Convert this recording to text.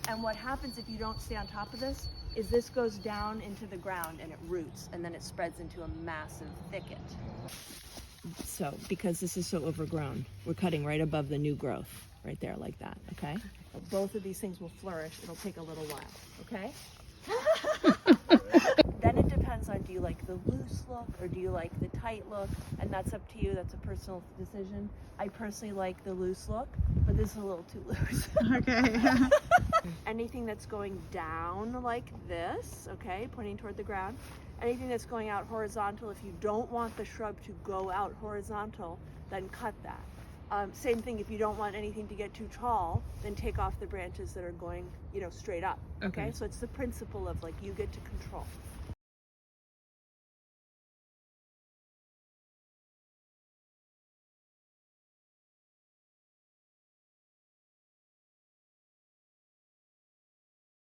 And what happens if you don't stay on top of this is this goes down into the ground and it roots, and then it spreads into a massive thicket. So, because this is so overgrown, we're cutting right above the new growth, right there like that, okay? Both of these things will flourish. It'll take a little while, okay? Then it depends on, do you like the loose look or do you like the tight look? And that's up to you. That's a personal decision. I personally like the loose look, but this is a little too loose. Okay. Anything that's going down like this, okay, pointing toward the ground. Anything that's going out horizontal, if you don't want the shrub to go out horizontal, then cut that. Same thing, if you don't want anything to get too tall, then take off the branches that are going, straight up. Okay? So it's the principle of like, you get to control.